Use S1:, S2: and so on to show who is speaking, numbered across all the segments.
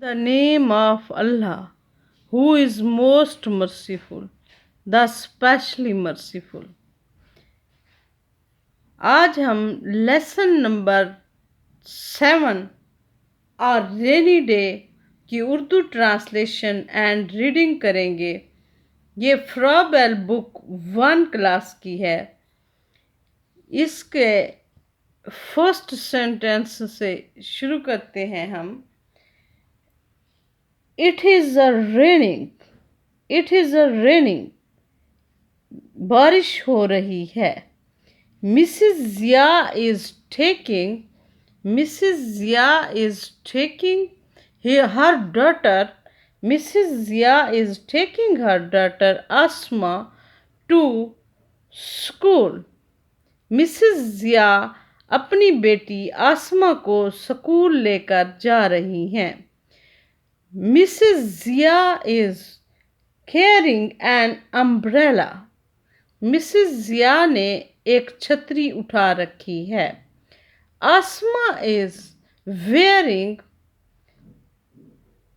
S1: The name of Allah, who is most merciful, the specially merciful। आज हम lesson number 7 और rainy day की Urdu translation and reading करेंगे। ये फ्रॉबेल बुक 1 क्लास की है। इसके फर्स्ट सेंटेंस से शुरू करते हैं हम। It is a raining, it is a raining, बारिश हो रही है। Mrs Zia is taking, Mrs Zia is taking her daughter, Mrs Zia is taking her daughter Asma to school. Mrs Zia अपनी बेटी आसमा को स्कूल लेकर जा रही हैं। Mrs Zia is carrying an umbrella, Mrs Zia ने एक छतरी उठा रखी है। Asma is wearing,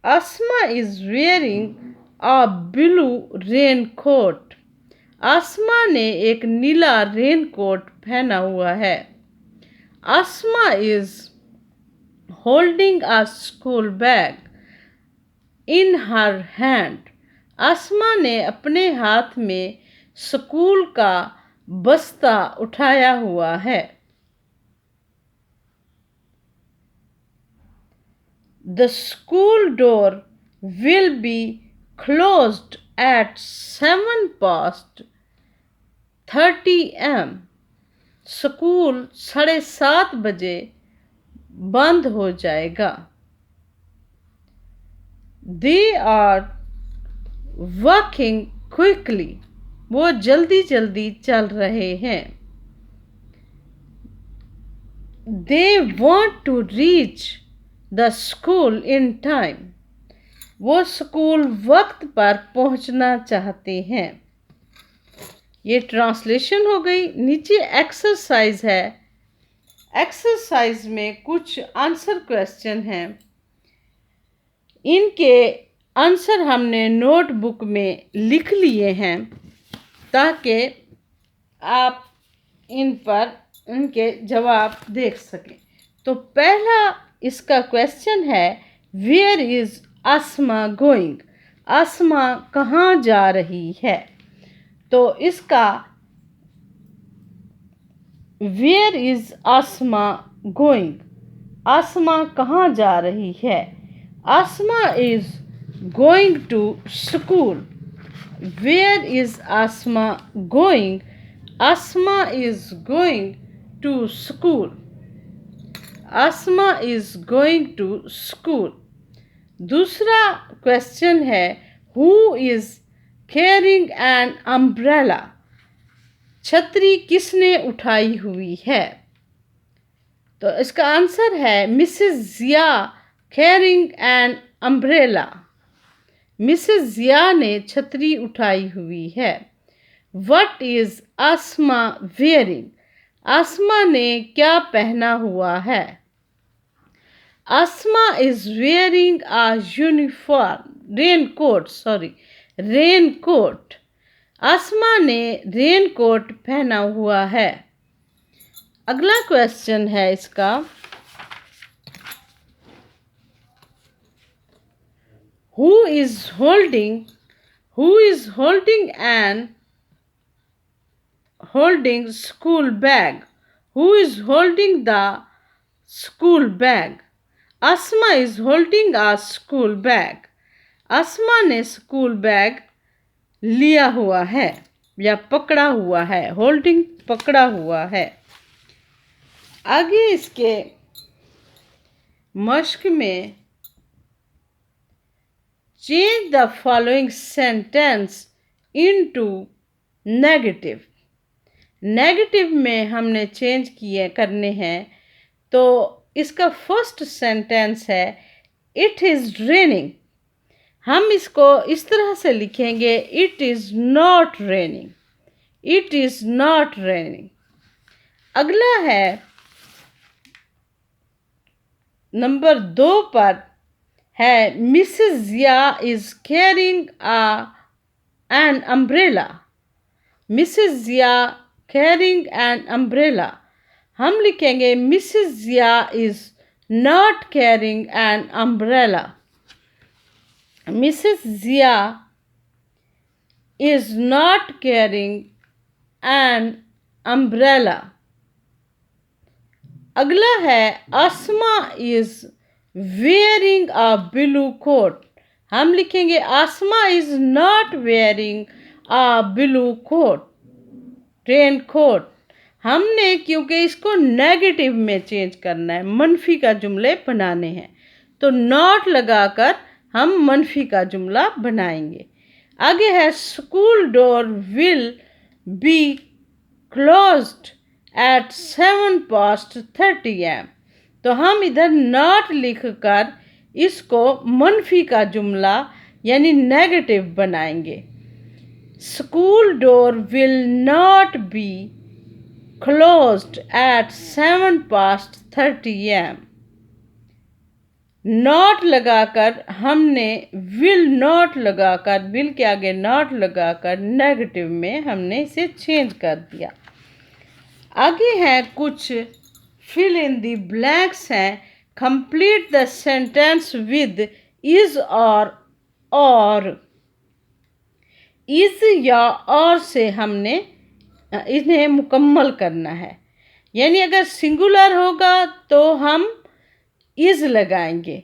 S1: Asma is wearing a blue rain coat, आसमा ने एक नीला रेन कोट पहना हुआ है। Asma is holding a school bag in her hand, Asma ने अपने हाथ में स्कूल का बस्ता उठाया हुआ है। The school door will be closed at 7 past 30 am. School 7:30 बजे बंद हो जाएगा। They are walking quickly. वो जल्दी जल्दी चल रहे हैं। They want to reach the school in time. वो स्कूल वक्त पर पहुंचना चाहते हैं। ये ट्रांसलेशन हो गई। नीचे एक्सरसाइज है। एक्सरसाइज में कुछ आंसर क्वेश्चन हैं। इनके आंसर हमने नोटबुक में लिख लिए हैं ताकि आप इन पर उनके जवाब देख सकें। तो पहला इसका क्वेश्चन है, where is Asma going, Asma कहाँ जा रही है। तो इसका where is Asma going, Asma कहाँ जा रही है। Asma is going to school. Where is Asma going, Asma is going to school, Asma is going to school. दूसरा क्वेश्चन है, who is carrying an umbrella, छतरी किसने उठाई हुई है। तो इसका आंसर है Mrs Zia carrying an umbrella, Mrs Zia ने छतरी उठाई हुई है। What is Asma wearing, Asma ने क्या पहना हुआ है। Asma is wearing a uniform raincoat, raincoat, Asma ने रेनकोट पहना हुआ है। अगला क्वेश्चन है इसका, who is holding an holding school bag, who is holding the school bag। Asma is holding a school bag, asma ने स्कूल बैग लिया हुआ है या पकड़ा हुआ है। होल्डिंग पकड़ा हुआ है। आगे इसके मश्क में change the following sentence into negative, negative में हमने चेंज किए करने हैं। तो इसका फर्स्ट सेंटेंस है, इट इज़ रेनिंग। हम इसको इस तरह से लिखेंगे, it is not raining, it is not raining. अगला है नंबर 2 पर है Mrs Zia is carrying an umbrella. Mrs Zia carrying an umbrella. हम लिखेंगे Mrs Zia is not carrying an umbrella. Mrs Zia is not carrying an umbrella। अगला है आसमा is wearing a blue coat। हम लिखेंगे आसमा is not wearing a blue coat, raincoat। हमने क्योंकि इसको negative में चेंज करना है, मनफी का जुमले बनाने हैं, तो नॉट लगाकर हम मनफी का जुमला बनाएंगे। आगे है school door will be closed eight 7:30 AM। तो हम इधर नॉट लिखकर इसको मनफी का जुमला यानी नेगेटिव बनाएंगे। School door will not be closed eight 7:30 AM। Not लगाकर हमने विल नॉट लगाकर, विल के आगे नॉट लगाकर नेगेटिव में हमने इसे चेंज कर दिया। आगे है कुछ फिल इन द ब्लैंक्स हैं। Complete the sentence with is और इज या और से हमने इन्हें मुकम्मल करना है। यानी अगर सिंगुलर होगा तो हम इज लगाएंगे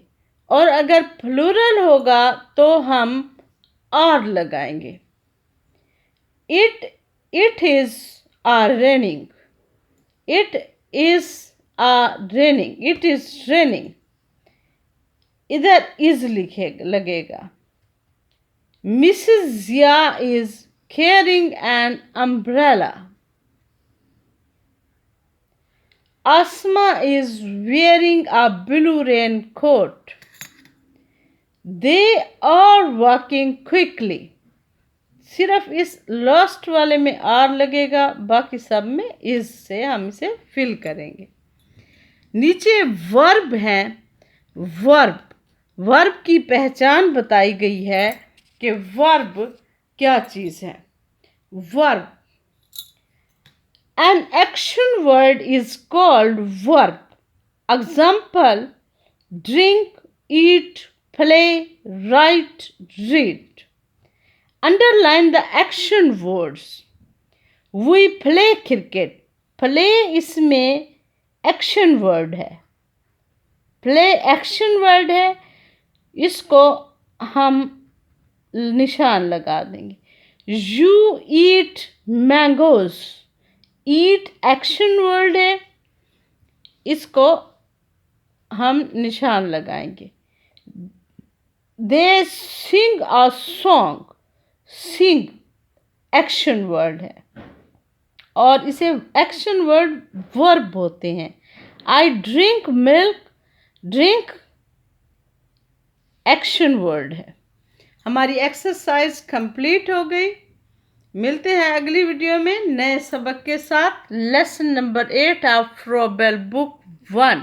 S1: और अगर प्लूरल होगा तो हम आर लगाएंगे। It is a raining. It is a raining. It is raining. इधर इज लगेगा। Mrs Zia is carrying an umbrella. Asma is wearing a blue raincoat. They are walking quickly। सिर्फ इस लास्ट वाले में आर लगेगा, बाकी सब में इस से हम इसे फिल करेंगे। नीचे वर्ब हैं। वर्ब की पहचान बताई गई है कि वर्ब क्या चीज़ है। Verb An action word is called verb. Example: drink, eat, play, write, read. Underline the action words. We play cricket. Play इसमें action word है। Play action word है, इसको हम निशान लगा देंगे। You eat mangoes। Eat action word है, इसको हम निशान लगाएंगे। They sing a song. Sing action word है और इसे एक्शन वर्ड वर्ब होते हैं। I drink milk. Drink action word है। हमारी एक्सरसाइज कंप्लीट हो गई। मिलते हैं अगली वीडियो में नए सबक के साथ। Lesson number 8 of Froebel book 1।